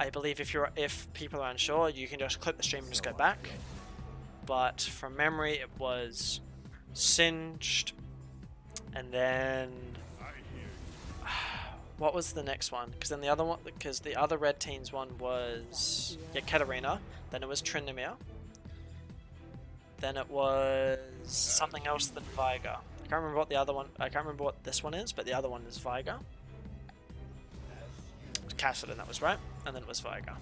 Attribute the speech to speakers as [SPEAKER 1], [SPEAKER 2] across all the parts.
[SPEAKER 1] I believe if people are unsure, you can just click the stream and just go back. But from memory, it was Singed, and then what was the next one? Because then the other one, because the other red team's one was Katarina. Then it was Tryndamere. Then it was something else than Viger. I can't remember what the other one. I can't remember what this one is, but the other one is Viger. Cassidy, that was right, and then it was Viger.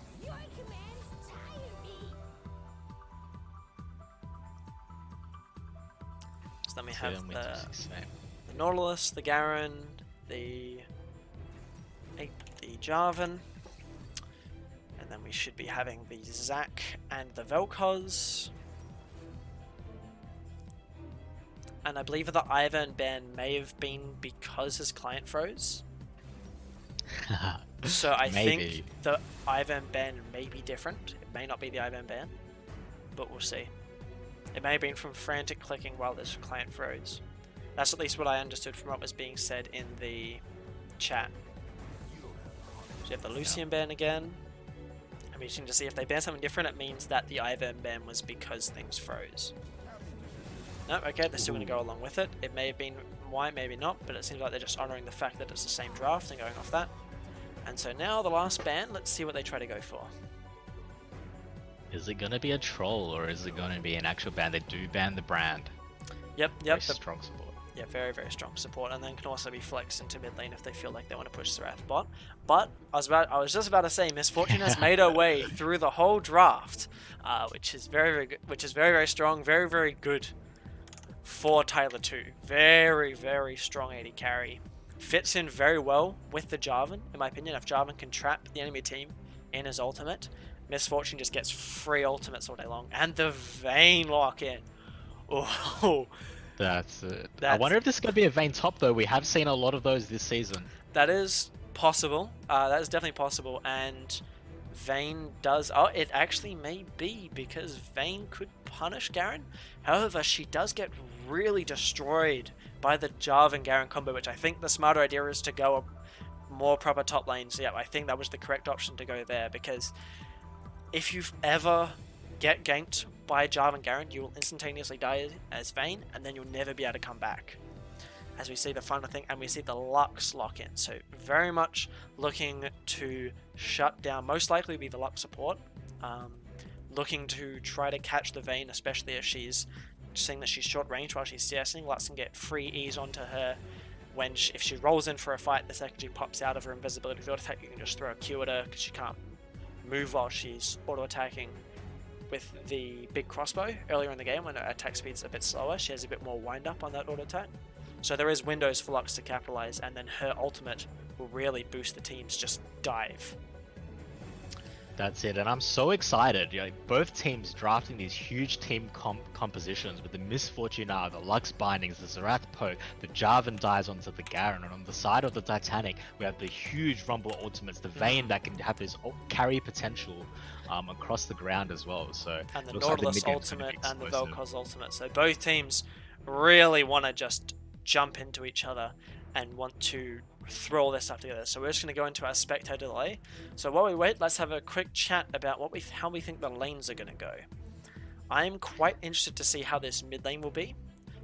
[SPEAKER 1] So then we have the Nautilus, the Garen, the Jarvan, and then we should be having the Zac and the Vel'Koz. And I believe the Ivern ban may have been because his client froze. So I think the Ivern ban may be different. It may not be the Ivern ban, but we'll see. It may have been from frantic clicking while this client froze. That's at least what I understood from what was being said in the chat. So you have the Lucian ban again. I'm waiting to see if they ban something different. It means that the Ivern ban was because things froze. No, okay, they're still going to go along with it. It may have been why, maybe not, but it seems like they're just honouring the fact that it's the same draft and going off that. And so now the last ban, let's see what they try to go for.
[SPEAKER 2] Is it going to be a troll or is it going to be an actual ban? They do ban the brand.
[SPEAKER 1] Yep.
[SPEAKER 2] Very strong support.
[SPEAKER 1] Yeah, very, very strong support, and then can also be flexed into mid lane if they feel like they want to push Xerath bot. But I was just about to say, Miss Fortune has made her way through the whole draft, which is very, very good, which is very, very strong, very, very good for Tyler2. Very, very strong AD carry. Fits in very well with the Jarvan, in my opinion. If Jarvan can trap the enemy team in his ultimate, Miss Fortune just gets free ultimates all day long, and the Vayne lock in. Oh.
[SPEAKER 2] That's it. I wonder if this is going to be a Vayne top though. We have seen a lot of those this season.
[SPEAKER 1] That is possible. That is definitely possible. And Vayne does... Oh, it actually may be because Vayne could punish Garen. However, she does get really destroyed by the Jarvan Garen combo, which I think the smarter idea is to go a more proper top lane. So yeah, I think that was the correct option to go there, because if you've ever get ganked by Jarvan Garen, you will instantaneously die as Vayne, and then you'll never be able to come back. As we see the final thing, and we see the Lux lock in. So very much looking to shut down, most likely be the Lux support. Looking to try to catch the Vayne, especially as she's seeing that she's short range while she's CSing. Lux can get free ease onto her when if she rolls in for a fight. The second she pops out of her invisibility field attack, you can just throw a Q at her because she can't move while she's auto attacking. With the big crossbow earlier in the game when her attack speed's a bit slower, she has a bit more wind up on that auto attack. So there is windows for Lux to capitalize, and then her ultimate will really boost the team's just dive.
[SPEAKER 2] That's it, and I'm so excited. You know, both teams drafting these huge team compositions with the Miss Fortune, the Lux bindings, the Xerath poke, the Jarvan dives onto the Garen, and on the side of the Titanic, we have the huge Rumble ultimates, the Vayne that can have this carry potential across the ground as well. So
[SPEAKER 1] and the Nautilus ultimate and the Vel'Koz ultimate. So both teams really want to just jump into each other and want to throw all this stuff together. So we're just going to go into our spectator delay. So while we wait, let's have a quick chat about how we think the lanes are going to go. I'm quite interested to see how this mid lane will be,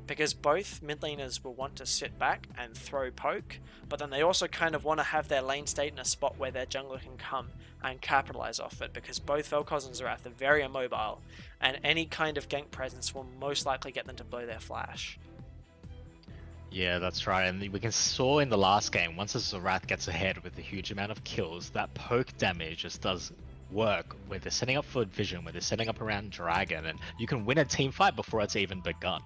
[SPEAKER 1] because both mid laners will want to sit back and throw poke, but then they also kind of want to have their lane state in a spot where their jungler can come and capitalize off it, because both Vel'Koz and Xerath are very immobile, and any kind of gank presence will most likely get them to blow their flash.
[SPEAKER 2] Yeah, that's right, and we saw in the last game, once a Xerath gets ahead with a huge amount of kills, that poke damage just does work, where they're setting up for Vision, where they're setting up around Dragon, and you can win a team fight before it's even begun.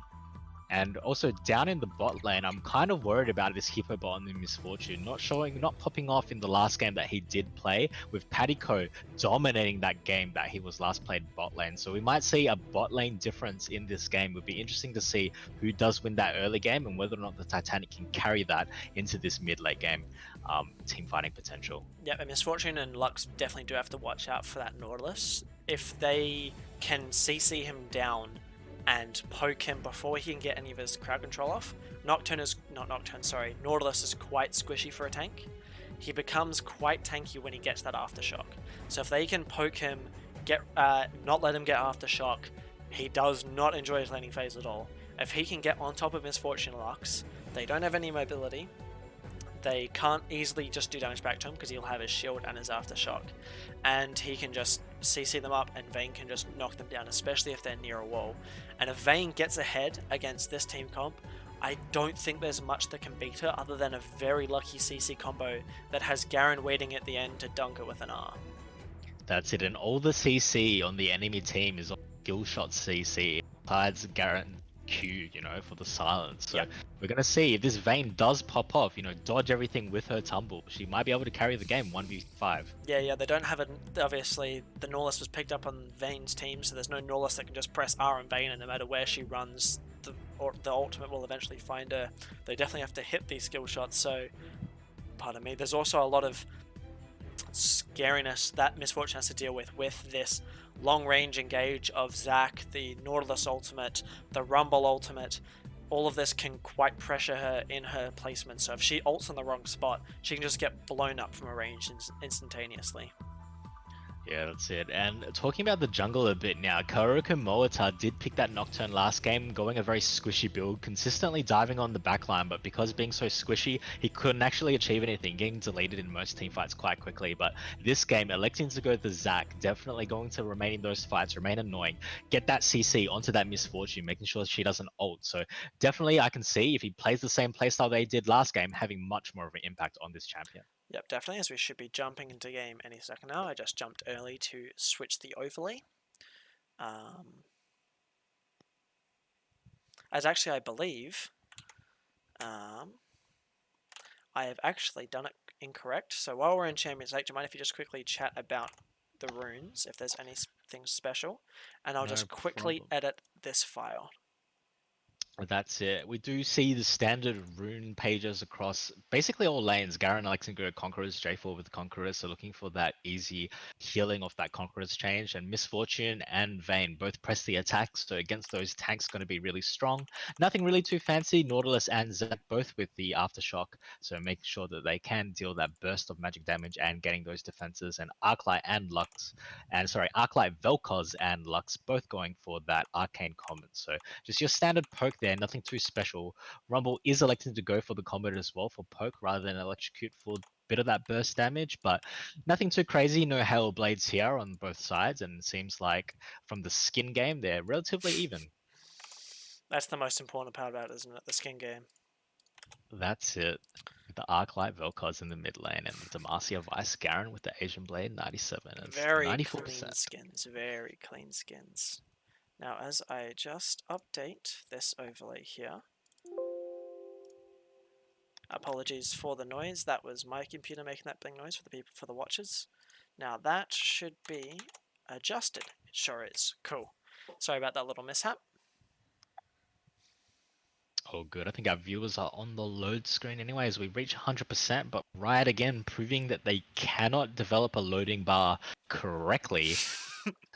[SPEAKER 2] And also down in the bot lane, I'm kind of worried about this Hippo bot and the Miss Fortune not popping off in the last game that he did play, with Patico dominating that game that he was last played bot lane. So we might see a bot lane difference in this game. It would be interesting to see who does win that early game and whether or not the Titanic can carry that into this mid-late game team fighting potential.
[SPEAKER 1] Yeah, and Miss Fortune and Lux definitely do have to watch out for that Nautilus. If they can CC him down and poke him before he can get any of his crowd control off. Nautilus is quite squishy for a tank. he becomes quite tanky when he gets that aftershock. So if they can poke him, not let him get aftershock, he does not enjoy his laning phase at all. If he can get on top of Misfortune Lux, they don't have any mobility. They can't easily just do damage back to him because he'll have his shield and his aftershock, and he can just CC them up, and Vayne can just knock them down, especially if they're near a wall. And if Vayne gets ahead against this team comp, I don't think there's much that can beat her other than a very lucky CC combo that has Garen waiting at the end to dunk it with an R.
[SPEAKER 2] That's it, and all the CC on the enemy team is on skill shot CC. Besides Garen Q, for the silence. So
[SPEAKER 1] Yep.
[SPEAKER 2] we're gonna see if this Vayne does pop off, dodge everything with her tumble. She might be able to carry the game 1v5.
[SPEAKER 1] Yeah, they don't have it. Obviously, the Norlis was picked up on Vayne's team, so there's no Norlis that can just press R on Vayne, and no matter where she runs, the ultimate will eventually find her. They definitely have to hit these skill shots, so pardon me. There's also a lot of scariness that Misfortune has to deal with this long-range engage of Zac, the Nautilus ultimate, the Rumble ultimate. All of this can quite pressure her in her placement, so if she ults in the wrong spot, she can just get blown up from a range instantaneously.
[SPEAKER 2] Yeah, that's it. And talking about the jungle a bit now, Karuka Moata did pick that Nocturne last game, going a very squishy build, consistently diving on the backline, but because being so squishy, he couldn't actually achieve anything, getting deleted in most team fights quite quickly. But this game, electing to go the Zac, definitely going to remain in those fights, remain annoying, get that CC onto that Misfortune, making sure she doesn't ult. So definitely I can see, if he plays the same playstyle they did last game, having much more of an impact on this champion.
[SPEAKER 1] Yep, definitely, as we should be jumping into game any second now. I just jumped early to switch the overlay. As actually, I believe, I have actually done it incorrect. So while we're in Champions League, do you mind if you just quickly chat about the runes, if there's anything special? And I'll just quickly edit this file.
[SPEAKER 2] That's it. We do see the standard rune pages across basically all lanes. Garen likes to go Conquerors, J4 with Conquerors, so looking for that easy healing off that Conquerors change. And Misfortune and Vayne both press the attacks, so against those tanks going to be really strong. Nothing really too fancy. Nautilus and Zac both with the Aftershock, so making sure that they can deal that burst of magic damage and getting those defenses. And Arclight Vel'Koz and Lux both going for that Arcane Comment. So just your standard poke there, nothing too special. Rumble is electing to go for the combo as well for poke rather than electrocute for a bit of that burst damage, but nothing too crazy. No Hail Blades here on both sides, and it seems like from the skin game, they're relatively even.
[SPEAKER 1] That's the most important part about it, isn't it? The skin game.
[SPEAKER 2] That's it. The Arclight Vel'Koz in the mid lane, and the Demacia Vice Garen with the Asian Blade 97 and
[SPEAKER 1] very
[SPEAKER 2] 94%.
[SPEAKER 1] Clean skins, very clean skins. Now, as I just update this overlay here, apologies for the noise. That was my computer making that big noise for the watchers. Now that should be adjusted. It sure is. Cool. Sorry about that little mishap.
[SPEAKER 2] Oh, good. I think our viewers are on the load screen anyway as we reach 100%, but Riot again proving that they cannot develop a loading bar correctly.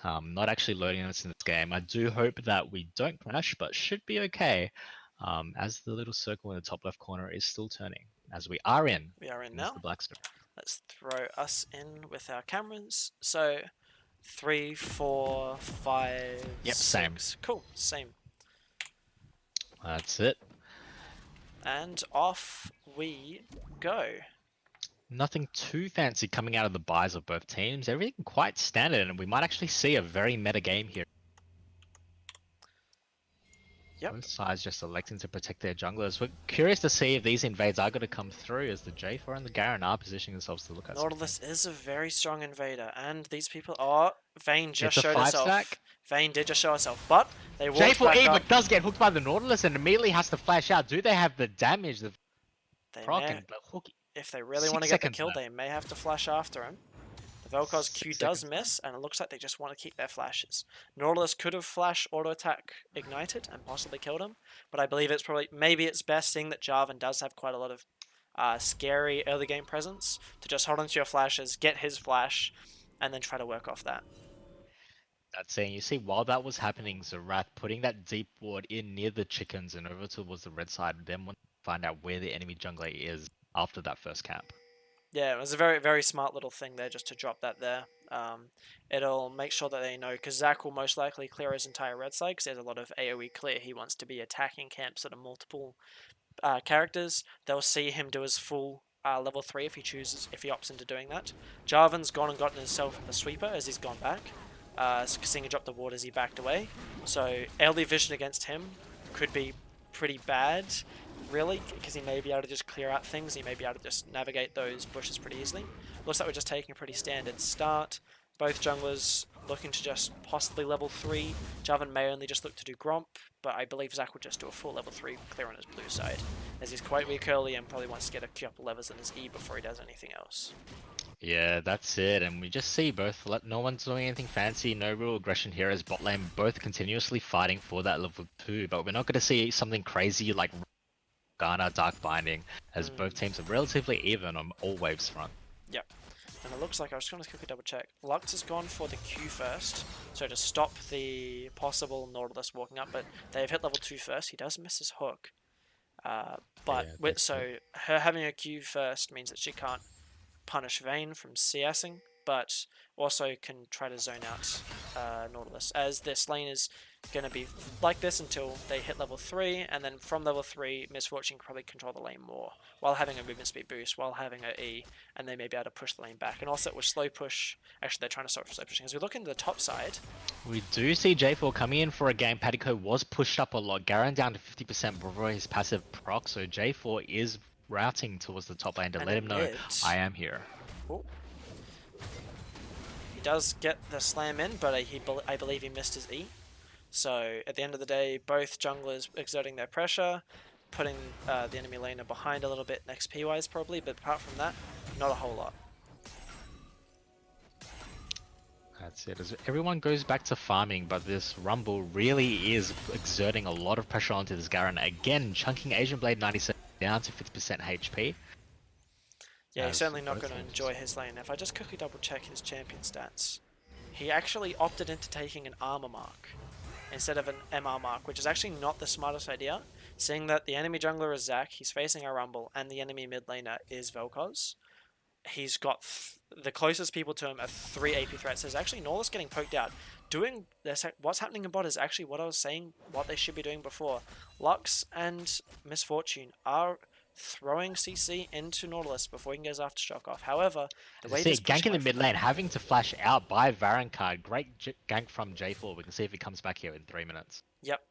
[SPEAKER 2] Not actually loading us in this game. I do hope that we don't crash, but should be okay. As the little circle in the top left corner is still turning. As we are in.
[SPEAKER 1] We are in now.
[SPEAKER 2] The black screen.
[SPEAKER 1] Let's throw us in with our cameras. So 3, 4, 5,
[SPEAKER 2] yep,
[SPEAKER 1] 6.
[SPEAKER 2] Same.
[SPEAKER 1] Cool, same.
[SPEAKER 2] That's it.
[SPEAKER 1] And off we go.
[SPEAKER 2] Nothing too fancy coming out of the buys of both teams. Everything quite standard, and we might actually see a very meta game here.
[SPEAKER 1] Yep.
[SPEAKER 2] Both sides just electing to protect their junglers. We're curious to see if these invades are going to come through, as the J4 and the Garen are positioning themselves to look at.
[SPEAKER 1] Nautilus is a very strong invader, and these people are... Vayne just showed herself.
[SPEAKER 2] Stack.
[SPEAKER 1] Vayne did just show herself, but they walked
[SPEAKER 2] J4
[SPEAKER 1] back up.
[SPEAKER 2] but does get hooked by the Nautilus and immediately has to flash out. Do they have the damage? The proc and the hook.
[SPEAKER 1] If they really want to get the kill, they may have to flash after him. The Vel'Koz Q does miss, and it looks like they just want to keep their flashes. Nautilus could have flash auto attack ignited and possibly killed him, but I believe it's maybe it's best, seeing that Jarvan does have quite a lot of scary early game presence, to just hold onto your flashes, get his flash, and then try to work off that.
[SPEAKER 2] That's saying, you see, while that was happening, Zorath putting that deep ward in near the chickens and over towards the red side, then want to find out where the enemy jungler is after that first camp.
[SPEAKER 1] Yeah, it was a very, very smart little thing there just to drop that there. It'll make sure that they know, because Zach will most likely clear his entire red side because there's a lot of AoE clear. He wants to be attacking camps that are multiple characters. They'll see him do his full level 3 if he chooses, if he opts into doing that. Jarvan's gone and gotten himself the sweeper as he's gone back. Seeing he dropped the ward as he backed away. So early vision against him could be pretty bad, really, because he may be able to just clear out things. He may be able to just navigate those bushes pretty easily. Looks like we're just taking a pretty standard start. Both junglers looking to just possibly level 3. Jarvan may only just look to do Gromp, but I believe Zach will just do a full level 3 clear on his blue side, as he's quite weak early and probably wants to get a couple levels in his E before he does anything else.
[SPEAKER 2] Yeah, that's it. And we just see both, no one's doing anything fancy, no real aggression here as bot lane both continuously fighting for that level 2, but we're not going to see something crazy like Ghana Dark Binding, as both teams are relatively even on all waves front.
[SPEAKER 1] Yep. And it looks like, I was just going to quickly double check, Lux has gone for the Q first, so to stop the possible Nautilus walking up, but they've hit level 2 first. He does miss his hook. So her having a Q first means that she can't punish Vayne from CSing, but also can try to zone out Nautilus, as this lane is going to be like this until they hit level 3, and then from level 3, Misfortune can probably control the lane more, while having a movement speed boost, while having a E, and they may be able to push the lane back. And also with slow push, actually they're trying to stop slow pushing. As we look into the top side,
[SPEAKER 2] we do see J4 coming in for a game. Patico was pushed up a lot, Garen down to 50% before his passive proc, so J4 is routing towards the top lane to let him know, I am here.
[SPEAKER 1] Ooh. He does get the slam in, but I believe he missed his E. So at the end of the day, both junglers exerting their pressure, putting the enemy laner behind a little bit XP wise probably, but apart from that, not a whole lot.
[SPEAKER 2] That's it. As everyone goes back to farming, but this Rumble really is exerting a lot of pressure onto this Garen. Again, chunking Asian Blade 97 down to 50% HP.
[SPEAKER 1] Yeah, he's certainly not going to enjoy his lane. If I just quickly double check his champion stats, he actually opted into taking an armor mark instead of an MR mark, which is actually not the smartest idea, seeing that the enemy jungler is Zac, he's facing a Rumble, and the enemy mid laner is Vel'Koz. He's got the closest people to him are 3 AP threats. There's actually Nautilus getting poked out. Doing this, what's happening in bot is actually what I was saying, what they should be doing before. Lux and Misfortune are throwing CC into Nautilus before he can get his Aftershock off. However, the wave is
[SPEAKER 2] gank in the mid lane, having to flash out by Varankard. Great gank from J4. We can see if he comes back here in 3 minutes.
[SPEAKER 1] Yep.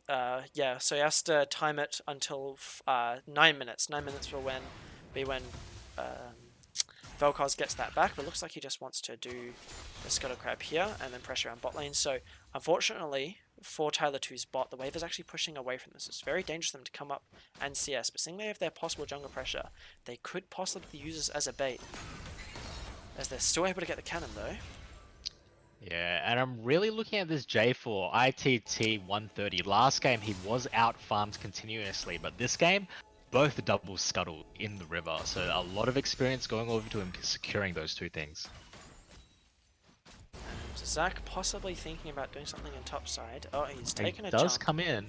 [SPEAKER 1] Yeah. So he has to time it until 9 minutes. 9 minutes will be when Vel'Koz gets that back, but it looks like he just wants to do the Scuttle Crab here and then pressure around bot lane. So unfortunately for Tyler2's bot, the wave is actually pushing away from this. It's very dangerous for them to come up and CS, but seeing they have their possible jungle pressure, they could possibly use this as a bait, as they're still able to get the cannon though.
[SPEAKER 2] Yeah, and I'm really looking at this J4 ITT 130. Last game he was out farmed continuously, but this game both double scuttle in the river, so a lot of experience going over to him securing those two things.
[SPEAKER 1] So Zac possibly thinking about doing something in top side. Oh, he's taken a jump.
[SPEAKER 2] He does come in.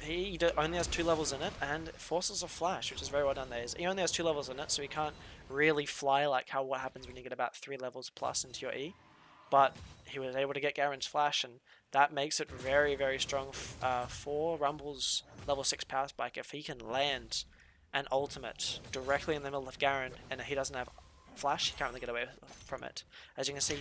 [SPEAKER 1] He only has 2 levels in it, and it forces a flash, which is very well done there. He only has 2 levels in it, so he can't really fly like what happens when you get about 3 levels plus into your E. But he was able to get Garen's flash, and that makes it very, very strong for Rumble's level 6 power spike. If he can land an ultimate directly in the middle of Garen, and he doesn't have flash, he can't really get away from it. As you can see,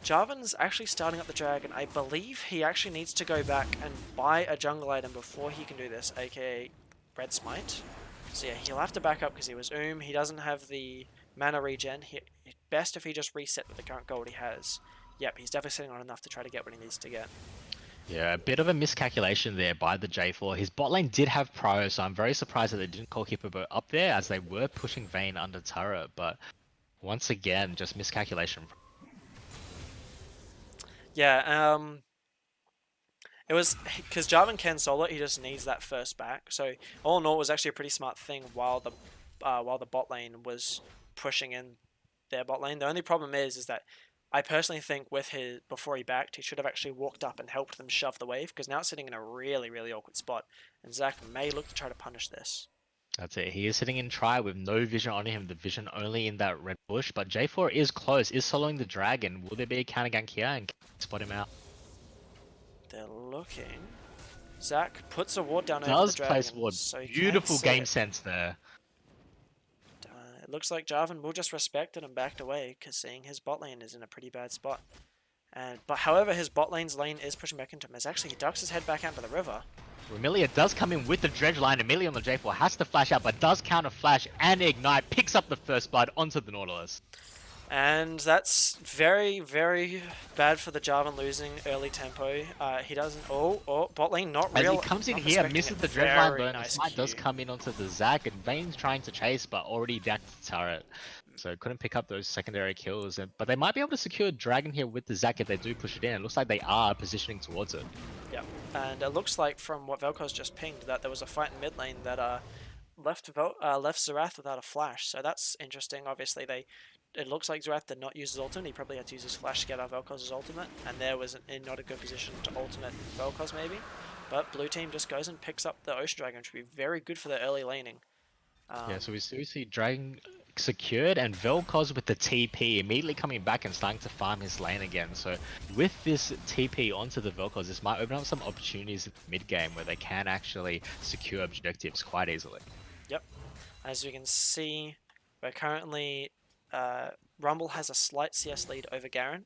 [SPEAKER 1] Jarvan's actually starting up the dragon. I believe he actually needs to go back and buy a jungle item before he can do this, aka Red Smite. So yeah, he'll have to back up because he was He doesn't have the mana regen. Best if he just reset with the current gold he has. Yep, he's definitely sitting on enough to try to get what he needs to get.
[SPEAKER 2] Yeah, a bit of a miscalculation there by the J4. His bot lane did have Prio, so I'm very surprised that they didn't call Hippobo up there as they were pushing Vayne under turret, but once again, just miscalculation.
[SPEAKER 1] Yeah, it was because Jarvan can solo it, he just needs that first back. So all in all, it was actually a pretty smart thing while the bot lane was pushing in their bot lane. The only problem is that I personally think before he backed, he should have actually walked up and helped them shove the wave, because now it's sitting in a really, really awkward spot, and Zac may look to try to punish this.
[SPEAKER 2] That's it. He is sitting in try with no vision on him, the vision only in that red bush. But J4 is close, is soloing the dragon. Will there be a counter gank here and spot him out?
[SPEAKER 1] They're looking. Zach puts a ward down over the
[SPEAKER 2] Does place
[SPEAKER 1] dragon,
[SPEAKER 2] ward.
[SPEAKER 1] so he can
[SPEAKER 2] Beautiful
[SPEAKER 1] see
[SPEAKER 2] game
[SPEAKER 1] it.
[SPEAKER 2] sense there.
[SPEAKER 1] It looks like Jarvan will just respect it and backed away, because seeing his bot lane is in a pretty bad spot. But however, his bot lane's lane is pushing back into him, as actually he ducks his head back out to the river.
[SPEAKER 2] Remilia does come in with the dredge line. Amelia on the J4 has to flash out, but does counter flash and ignite. Picks up the first blood onto the Nautilus.
[SPEAKER 1] And that's very, very bad for the Jarvan losing early tempo. He doesn't. Oh, bot lane not
[SPEAKER 2] As
[SPEAKER 1] real.
[SPEAKER 2] he comes in
[SPEAKER 1] not
[SPEAKER 2] here,
[SPEAKER 1] respecting
[SPEAKER 2] misses
[SPEAKER 1] it.
[SPEAKER 2] the dredge line burn.
[SPEAKER 1] Nice
[SPEAKER 2] The smite does
[SPEAKER 1] Q.
[SPEAKER 2] come in onto the Zac, and Vayne's trying to chase, but already decked the turret. So couldn't pick up those secondary kills. But they might be able to secure Dragon here with the Zac if they do push it in. It looks like they are positioning towards it.
[SPEAKER 1] Yeah, and it looks like from what Velko's just pinged that there was a fight in mid lane that left Xerath without a flash. So that's interesting. Obviously, it looks like Xerath did not use his ultimate. He probably had to use his flash to get out Velkoz's ultimate, and there was in not a good position to ultimate Velkoz maybe. But blue team just goes and picks up the Ocean Dragon, which would be very good for their early laning.
[SPEAKER 2] Yeah, so we see Dragon secured and Velkoz with the TP immediately coming back and starting to farm his lane again. So with this TP onto the Velkoz, this might open up some opportunities in the mid game where they can actually secure objectives quite easily.
[SPEAKER 1] Yep. As we can see, we're currently Rumble has a slight CS lead over Garen.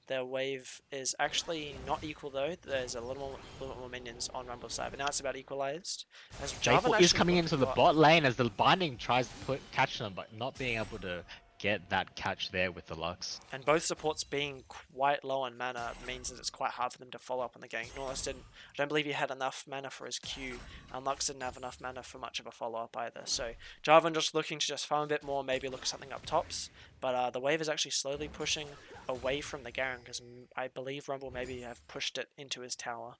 [SPEAKER 1] Their wave is actually not equal though. There's a little bit more minions on Rumble's side, but now it's about equalized. As
[SPEAKER 2] J4 is coming into the bot lane as the binding tries to catch them, but not being able to get that catch there with the Lux.
[SPEAKER 1] And both supports being quite low on mana means that it's quite hard for them to follow up on the gank. Nautilus didn't. I don't believe he had enough mana for his Q, and Lux didn't have enough mana for much of a follow up either. So Jarvan just looking to just farm a bit more, maybe look at something up tops. But the wave is actually slowly pushing away from the Garen because I believe Rumble maybe have pushed it into his tower.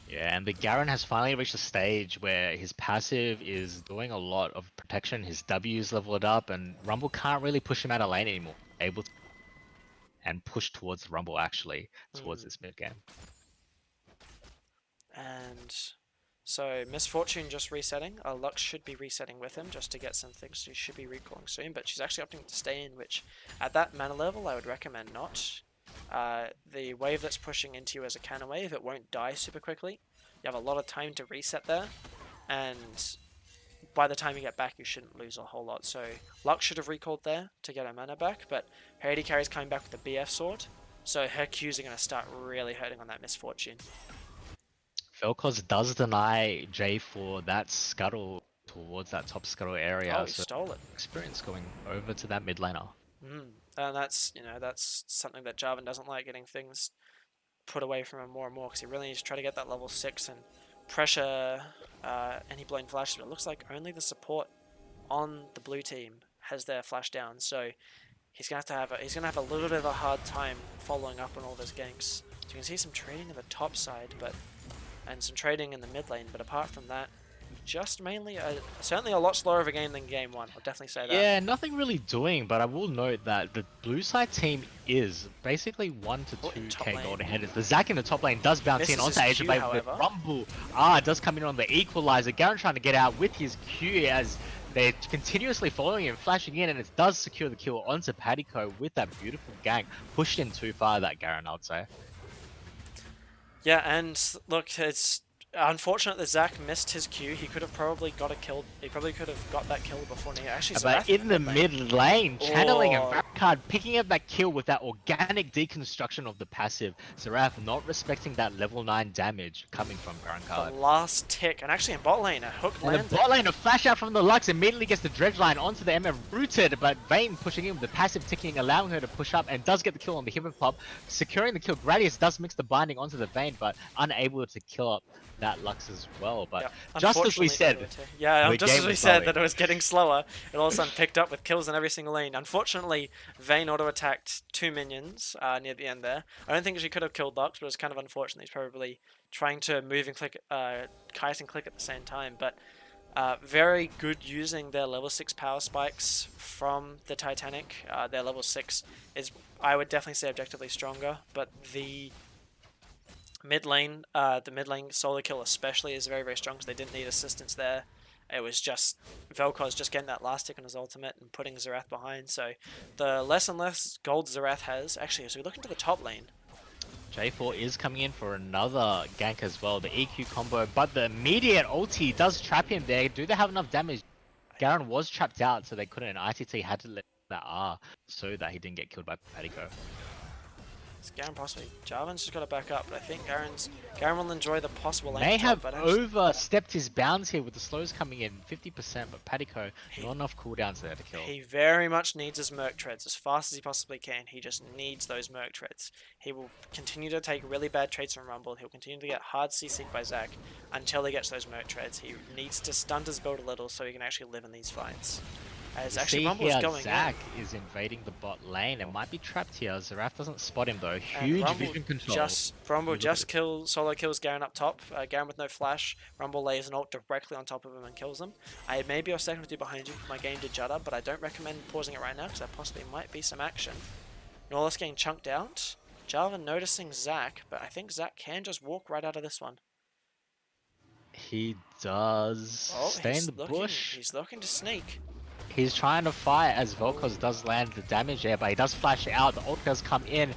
[SPEAKER 2] Yeah, and the Garen has finally reached a stage where his passive is doing a lot of protection, his W's leveled up, and Rumble can't really push him out of lane anymore. Able to and push towards Rumble actually, towards this mid game.
[SPEAKER 1] And so Misfortune just resetting. Lux should be resetting with him just to get some things. She should be recalling soon, but she's actually opting to stay in, which at that mana level I would recommend not. The wave that's pushing into you as a cannon wave, it won't die super quickly. You have a lot of time to reset there, and by the time you get back you shouldn't lose a whole lot. So Lux should have recalled there to get her mana back, but her AD carry's coming back with the BF sword, so her Qs are going to start really hurting on that Misfortune.
[SPEAKER 2] Velkoz does deny J4 that scuttle towards that top scuttle area.
[SPEAKER 1] Oh, he stole it.
[SPEAKER 2] Experience going over to that mid laner.
[SPEAKER 1] And that's, that's something that Jarvan doesn't like, getting things put away from him more and more, because he really needs to try to get that level 6 and pressure any blown flashes. But it looks like only the support on the blue team has their flash down, so he's gonna have a little bit of a hard time following up on all those ganks. So you can see some trading in the top side, and some trading in the mid lane, but apart from that, just mainly certainly a lot slower of a game than game 1. I'll definitely say that.
[SPEAKER 2] Yeah, nothing really doing, but I will note that the blue side team is basically 1 to 2k gold ahead. The Zac in the top lane does bounce in onto Asia Blade with Rumble. Does come in on the equalizer. Garen trying to get out with his Q as they're continuously following him, flashing in, and it does secure the kill onto Patico with that beautiful gank. Pushed in too far, that Garen, I'd say.
[SPEAKER 1] Yeah, and look, it's unfortunate that Zac missed his Q. He could have probably got a kill. He probably could have got that kill before he actually.
[SPEAKER 2] But in the mid lane, channeling and Varkard picking up that kill with that organic deconstruction of the passive. Xerath not respecting that level 9 damage coming from Varkard.
[SPEAKER 1] The last tick, and actually in bot lane, a hook landed.
[SPEAKER 2] The bot lane, a flash out from the Lux, immediately gets the dredge line onto the MF rooted, but Vayne pushing in with the passive ticking, allowing her to push up, and does get the kill on the Hippopop, securing the kill. Gradius does mix the binding onto the Vayne, but unable to kill up that Lux as well. But just as we said,
[SPEAKER 1] that it was getting slower, it all of a sudden picked up with kills in every single lane. Unfortunately, Vayne auto-attacked 2 minions near the end there. I don't think she could have killed Lux, but it was kind of unfortunate. He's probably trying to move and click, kite and click at the same time. But very good using their level 6 power spikes from the Titanic. Their level 6 is, I would definitely say, objectively stronger, but the mid lane solo kill especially is very, very strong, because they didn't need assistance there. It was just Vel'Koz just getting that last tick on his ultimate and putting Xerath behind. So the less and less gold Xerath has, actually, as we look into the top lane,
[SPEAKER 2] J4 is coming in for another gank as well, the EQ combo, but the immediate ulti does trap him there. Do they have enough damage? Garen was trapped out, so they couldn't. ITT had to let that R so that he didn't get killed by Patico.
[SPEAKER 1] it's Garen possibly. Jarvan's just got to back up, but I think Garen will enjoy the possible lane
[SPEAKER 2] May
[SPEAKER 1] top,
[SPEAKER 2] have
[SPEAKER 1] but actually,
[SPEAKER 2] overstepped his bounds here with the slows coming in 50%, but Patico, not enough cooldowns there to kill.
[SPEAKER 1] he very much needs his Merc Treads as fast as he possibly can. He just needs those Merc Treads. He will continue to take really bad trades from Rumble. He'll continue to get hard CC'd by Zac until he gets those Merc Treads. He needs to stunt his build a little so he can actually live in these fights. As actually Rumble is going
[SPEAKER 2] Zac is invading the bot lane. It might be trapped here. Xerath doesn't spot him though. Huge vision control.
[SPEAKER 1] Rumble just solo kills Garen up top. Garen with no flash. Rumble lays an ult directly on top of him and kills him. I may be a second or two behind you. My game did judder, but I don't recommend pausing it right now because there possibly might be some action. Norlis getting chunked out. Jarvan noticing Zac, but I think Zac can just walk right out of this one.
[SPEAKER 2] He does stay in the bush.
[SPEAKER 1] He's looking to sneak.
[SPEAKER 2] He's trying to fight as Vel'Koz does land the damage there, but he does flash out. The ult does come in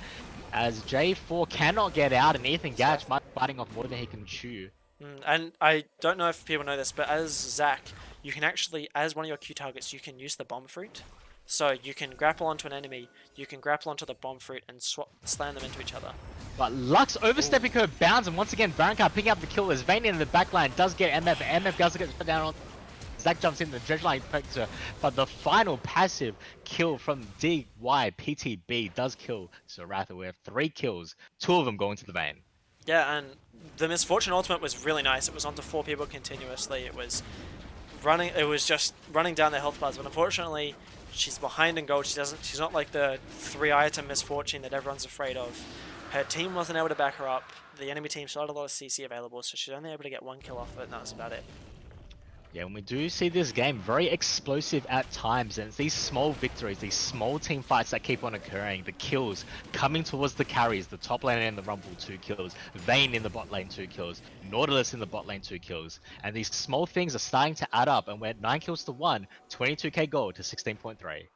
[SPEAKER 2] as J4 cannot get out, and Ethan Gatch might be biting off more than he can chew.
[SPEAKER 1] And I don't know if people know this, but as Zac, you can actually, as one of your Q targets, you can use the bomb fruit. So you can grapple onto an enemy, you can grapple onto the bomb fruit and slam them into each other.
[SPEAKER 2] But Lux overstepping her bounds, and once again, Baronkar picking up the kill as Vayne in the backline does get MF. MF does get shut down on. Zac jumps in, the dredge line affects her, but the final passive kill from DYPTB does kill Xerath. We have 3 kills, 2 of them going to the Vayne.
[SPEAKER 1] Yeah, and the Misfortune ultimate was really nice. It was onto 4 people continuously. It was just running down their health bars, but unfortunately, she's behind in gold. She's not like the 3-item Misfortune that everyone's afraid of. Her team wasn't able to back her up. The enemy team still had a lot of CC available, so she's only able to get 1 kill off it, and that was about it.
[SPEAKER 2] Yeah, and we do see this game very explosive at times, and it's these small victories, these small team fights that keep on occurring. The kills coming towards the carries, the top lane in the Rumble 2 kills, Vayne in the bot lane 2 kills, Nautilus in the bot lane 2 kills, and these small things are starting to add up, and we're 9 kills to 1, 22k gold to 16.3.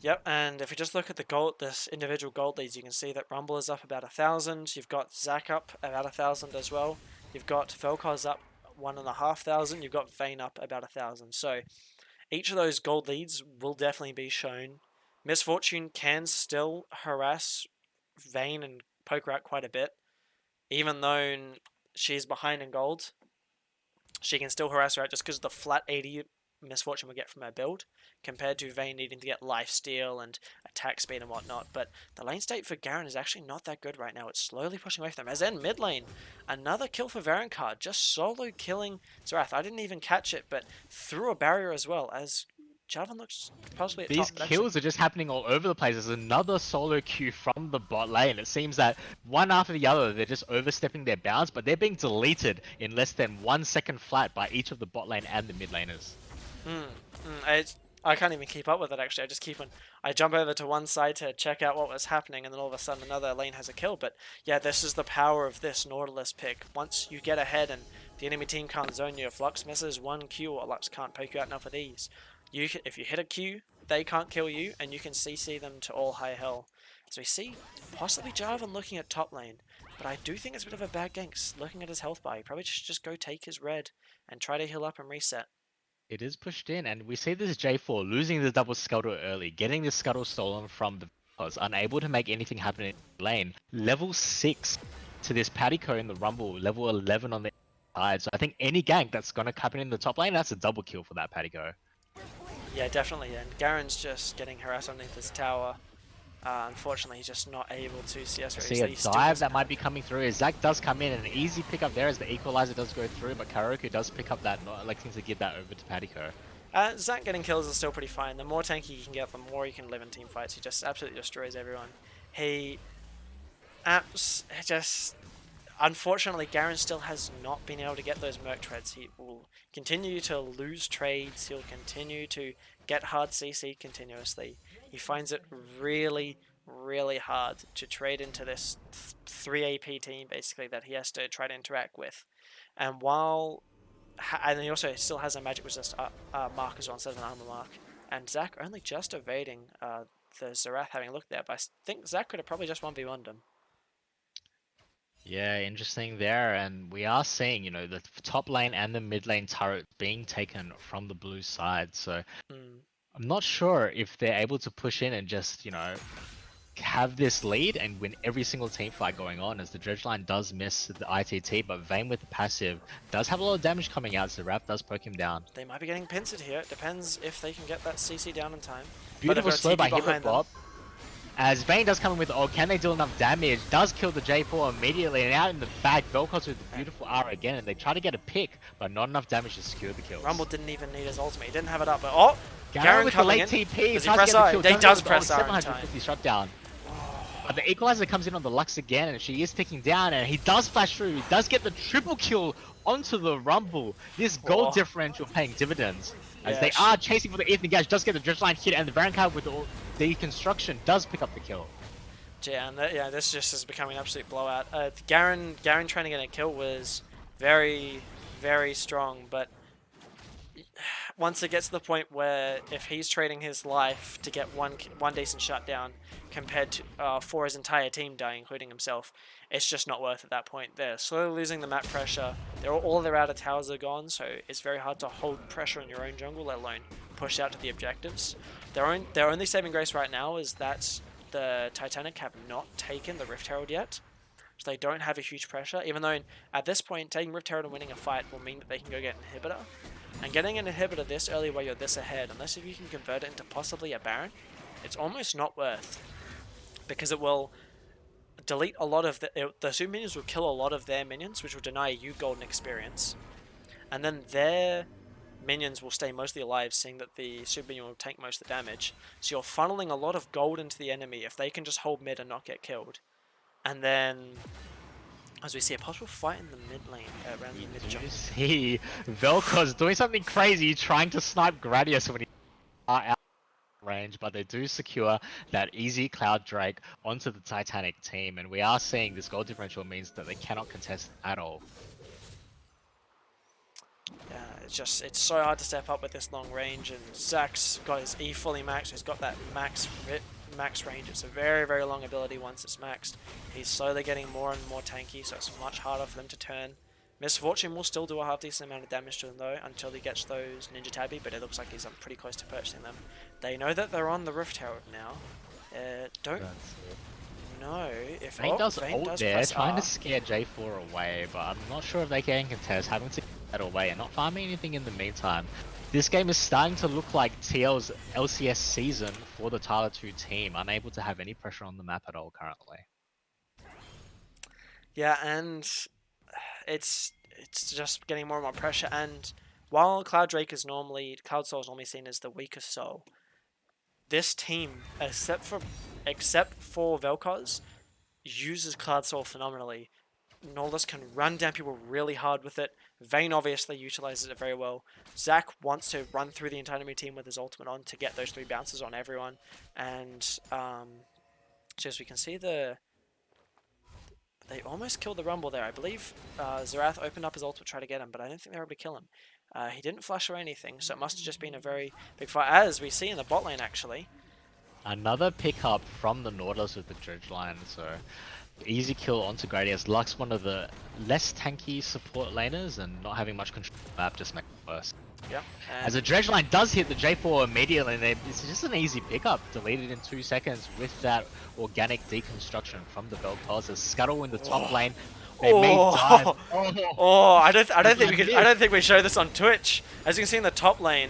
[SPEAKER 1] Yep, and if you just look at this individual gold leads, you can see that Rumble is up about 1,000. You've got Zac up about 1,000 as well. You've got Vel'Koz up 1,500. You've got Vayne up about 1,000. So each of those gold leads will definitely be shown. Misfortune can still harass Vayne and poke her out quite a bit, even though she's behind in gold. She can still harass her out just because of the flat 80 Misfortune will get from her build, compared to Vayne needing to get lifesteal and attack speed and whatnot. But the lane state for Garen is actually not that good right now. It's slowly pushing away from them. As in mid lane, another kill for Varenkar, just solo killing Xerath. I didn't even catch it, but through a barrier as well, as Jarvan looks possibly at
[SPEAKER 2] These
[SPEAKER 1] top.
[SPEAKER 2] kills are just happening all over the place. There's another solo queue from the bot lane. It seems that one after the other, they're just overstepping their bounds, but they're being deleted in less than 1 second flat by each of the bot lane and the mid laners.
[SPEAKER 1] I can't even keep up with it actually. I jump over to one side to check out what was happening, and then all of a sudden another lane has a kill. But yeah, this is the power of this Nautilus pick. Once you get ahead and the enemy team can't zone you, if Lux misses 1 Q or Lux can't poke you out enough of these, if you hit a Q, they can't kill you, and you can CC them to all high hell. So we see possibly Jarvan looking at top lane, but I do think it's a bit of a bad gank. Looking at his health bar, he probably should just go take his red and try to heal up and reset.
[SPEAKER 2] It is pushed in, and we see this J4 losing the double scuttle early, getting the scuttle stolen from the Vel'Koz, unable to make anything happen in lane. Level 6 to this Patico in the Rumble, level 11 on the side. So I think any gank that's going to happen in the top lane, that's a double kill for that Patico.
[SPEAKER 1] Yeah, definitely, and Garen's just getting harassed underneath this tower. Unfortunately, he's just not able to CS.
[SPEAKER 2] See a dive that might be coming through. Zac does come in, and an easy pick up there as the equalizer does go through, but Karoku does pick up that, not electing to give that over to Patico.
[SPEAKER 1] Zac getting kills is still pretty fine. The more tanky you can get, the more you can live in team fights. He just absolutely destroys everyone. Unfortunately, Garen still has not been able to get those Merc Treads. He will continue to lose trades. He'll continue to get hard CC continuously. He finds it really, really hard to trade into this 3 AP team, basically, that he has to try to interact with. And while and he also still has a magic resist mark as well instead of an armor mark. And Zach only just evading the Zerath having a look there, but I think Zach could have probably just 1v1'd him.
[SPEAKER 2] Yeah, interesting there, and we are seeing, the top lane and the mid lane turret being taken from the blue side. So I'm not sure if they're able to push in and just, have this lead and win every single team fight going on, as the Dredge line does miss the ITT, but Vayne with the passive does have a lot of damage coming out, so Raph does poke him down.
[SPEAKER 1] They might be getting pincered here. It depends if they can get that CC down in time.
[SPEAKER 2] Beautiful slow by Hitler. As Vayne does come in with the ult, can they deal enough damage? Does kill the J4 immediately, and out in the back, Vel'Koz with the beautiful R again, and they try to get a pick, but not enough damage to secure the kills.
[SPEAKER 1] Rumble didn't even need his ultimate. He didn't have it up, but oh!
[SPEAKER 2] Garen with the late TP.
[SPEAKER 1] Does he press R? He does press R in time.
[SPEAKER 2] Shutdown. But the Equalizer comes in on the Lux again, and she is ticking down, and he does flash through. He does get the triple kill onto the Rumble. This gold differential paying dividends. As they are chasing for the Ethan Gash, does get the Dredge line hit, and the Baron Card with the deconstruction does pick up the kill.
[SPEAKER 1] Yeah, and this just is becoming an absolute blowout. Garen trying to get a kill was very, very strong, but once it gets to the point where if he's trading his life to get one decent shutdown compared to for his entire team dying, including himself, it's just not worth at that point. They're slowly losing the map pressure. All their outer towers are gone, so it's very hard to hold pressure on your own jungle, let alone push out to the objectives. Their only saving grace right now is that the Titanic have not taken the Rift Herald yet, so they don't have a huge pressure, even though at this point taking Rift Herald and winning a fight will mean that they can go get an inhibitor. And getting an inhibitor this early while you're this ahead, unless if you can convert it into possibly a Baron, it's almost not worth, because it will delete a lot of the super minions will kill a lot of their minions, which will deny you golden experience, and then their minions will stay mostly alive, seeing that the super minion will take most of the damage. So you're funneling a lot of gold into the enemy if they can just hold mid and not get killed. And then, as we see a possible fight in the mid lane around the mid jungle.
[SPEAKER 2] You see Vel'Koz doing something crazy, trying to snipe Gradius when he are out of range, but they do secure that easy Cloud Drake onto the Titanic team, and we are seeing this gold differential means that they cannot contest at all.
[SPEAKER 1] Yeah, it's so hard to step up with this long range, and Zach's got his E fully maxed, so he's got that max range. It's a very, very long ability once it's maxed. He's slowly getting more and more tanky, so it's much harder for them to turn. Misfortune will still do a half decent amount of damage to them though, until he gets those Ninja Tabby, but it looks like he's pretty close to purchasing them. They know that they're on the Rift Herald now. Don't know if
[SPEAKER 2] Vayne does
[SPEAKER 1] Vayne
[SPEAKER 2] ult there, trying
[SPEAKER 1] R.
[SPEAKER 2] to scare J4 away, but I'm not sure if they can contest, having to get that away and not farming anything in the meantime. This game is starting to look like TL's LCS season for the Tyler2 team, unable to have any pressure on the map at all currently.
[SPEAKER 1] Yeah, and it's just getting more and more pressure, and while Cloud Soul is normally seen as the weakest soul, this team, except for Vel'Koz, uses Cloud Soul phenomenally. Nordus can run down people really hard with it. Vayne obviously utilizes it very well. Zach wants to run through the entire enemy team with his ultimate on to get those 3 bounces on everyone. And so as we can see, they almost killed the Rumble there. I believe Zerath opened up his ultimate to try to get him, but I don't think they were able to kill him. He didn't flash or anything, so it must have just been a very big fight, as we see in the bot lane actually.
[SPEAKER 2] Another pickup from the Nautilus with the Dredge line, so easy kill onto Gradius. Lux, one of the less tanky support laners, and not having much control of the map just makes it worse.
[SPEAKER 1] Yep.
[SPEAKER 2] As a Dredge line does hit the J4 immediately, and it's just an easy pickup, deleted in 2 seconds with that organic deconstruction from the Vel'Koz. A Scuttle in the top lane. They may dive.
[SPEAKER 1] I don't think we show this on Twitch. As you can see in the top lane,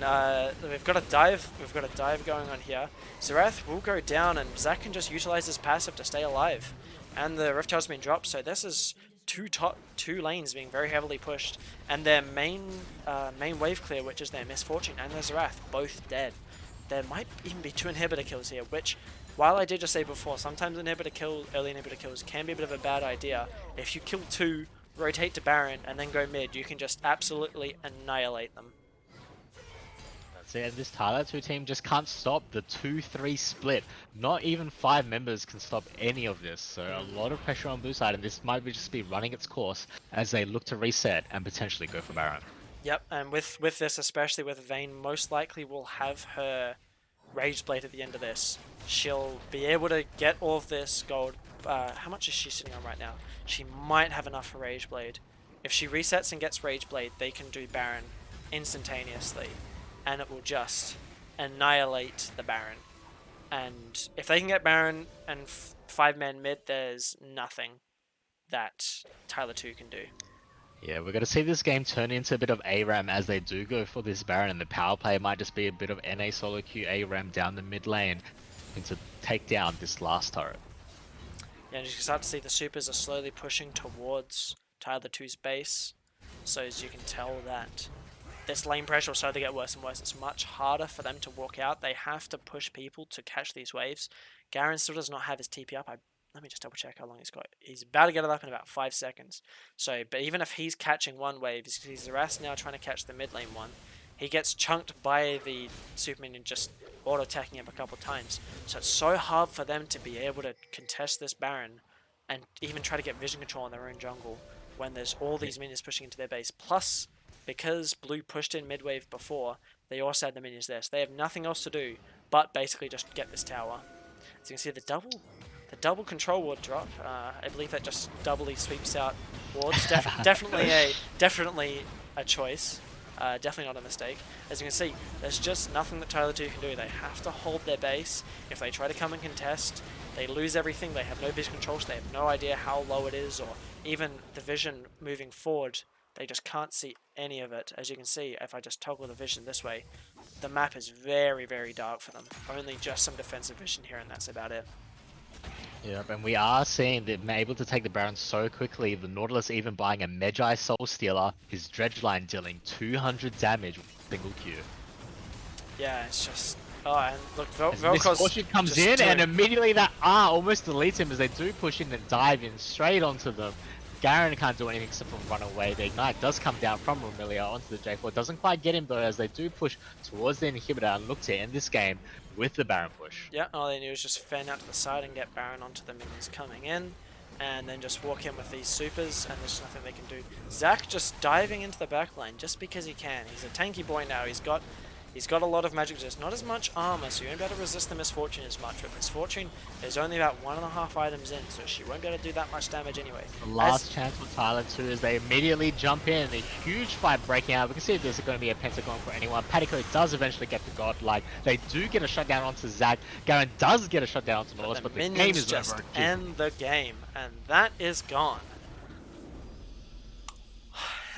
[SPEAKER 1] we've got a dive. We've got a dive going on here. Zerath will go down, and Zach can just utilize his passive to stay alive. And the Rift Herald's been dropped, so this is two lanes being very heavily pushed, and their main wave clear, which is their Misfortune and their Zerath, both dead. There might even be 2 inhibitor kills here, which, while I did just say before, sometimes early inhibitor kills can be a bit of a bad idea. If you kill 2, rotate to Baron, and then go mid, you can just absolutely annihilate them.
[SPEAKER 2] That's it, and this Tyler2 team just can't stop the 2-3 split. Not even 5 members can stop any of this, so a lot of pressure on blue side, and this might just be running its course as they look to reset and potentially go for Baron.
[SPEAKER 1] Yep, and with this, especially with Vayne, most likely will have her Rage Blade at the end of this. She'll be able to get all of this gold. How much is she sitting on right now? She might have enough for Rage Blade. If she resets and gets Rage Blade, they can do Baron instantaneously, and it will just annihilate the Baron. And if they can get Baron and 5-man mid, there's nothing that Tyler2 can do.
[SPEAKER 2] Yeah, we're going to see this game turn into a bit of ARAM as they do go for this Baron, and the power play might just be a bit of NA solo queue ARAM down the mid lane to take down this last turret.
[SPEAKER 1] Yeah, and you can start to see the supers are slowly pushing towards Tyler2's base. So as you can tell that this lane pressure will slowly get worse and worse. It's much harder for them to walk out. They have to push people to catch these waves. Garen still does not have his TP up. Let me just double check how long he's got. He's about to get it up in about 5 seconds. So, but even if he's catching one wave, he's Zaras now trying to catch the mid lane one. He gets chunked by the super minion just auto-attacking him a couple times. So it's so hard for them to be able to contest this Baron and even try to get vision control on their own jungle when there's all these minions pushing into their base. Plus, because Blue pushed in mid-wave before, they also had the minions there. So they have nothing else to do but basically just get this tower. As you can see, the double control ward drop. I believe that just doubly sweeps out wards. Definitely a choice. Definitely not a mistake. As you can see, there's just nothing that Tyler2 can do. They have to hold their base. If they try to come and contest, they lose everything. They have no vision control, so they have no idea how low it is, or even the vision moving forward. They just can't see any of it. As you can see, if I just toggle the vision this way, the map is very, very dark for them. Only just some defensive vision here, and that's about it.
[SPEAKER 2] Yeah, and we are seeing them able to take the Baron so quickly. The Nautilus even buying a Magi Soul Stealer, his Dredge line dealing 200 damage with a single Q.
[SPEAKER 1] Yeah, it's just... Oh, and look,
[SPEAKER 2] Vel'Koz comes in and immediately that almost deletes him as they do push in and dive in straight onto them. Garen can't do anything except for run away. The Ignite does come down from Romelia onto the J4. Doesn't quite get him though, as they do push towards the inhibitor and look to end this game with the Baron push.
[SPEAKER 1] Yeah, all they knew was just fan out to the side and get Baron onto the minions coming in, and then just walk in with these supers, and there's nothing they can do. Zac just diving into the backline just because he can. He's a tanky boy now. He's got a lot of magic resist, not as much armor, so you won't be able to resist the Misfortune as much, but Misfortune is only about 1.5 items in, so she won't be able to do that much damage anyway.
[SPEAKER 2] The last chance for Tyler2 is they immediately jump in, a huge fight breaking out. We can see if there's going to be a pentagon for anyone. Patico does eventually get the godlike. They do get a shutdown onto Zac. Garen does get a shutdown onto Nautilus, but the game is
[SPEAKER 1] just
[SPEAKER 2] over.
[SPEAKER 1] end the game, and that is gone.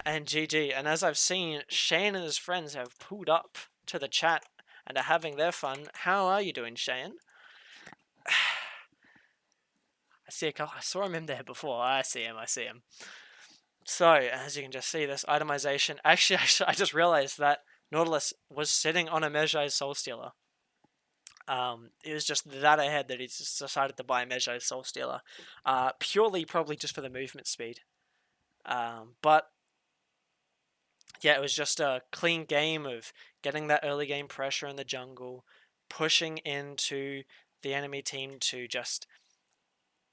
[SPEAKER 1] And GG, and as I've seen, Shane and his friends have pulled up to the chat and are having their fun. How are you doing, Shane? I see a couple. I saw him in there before. I see him. So, as you can just see, this itemization. Actually, I just realized that Nautilus was sitting on a Mejai's Soul Stealer. It was just that ahead that he just decided to buy a Mejai's Soul Stealer. Purely probably just for the movement speed. But yeah, it was just a clean game of getting that early game pressure in the jungle, pushing into the enemy team to just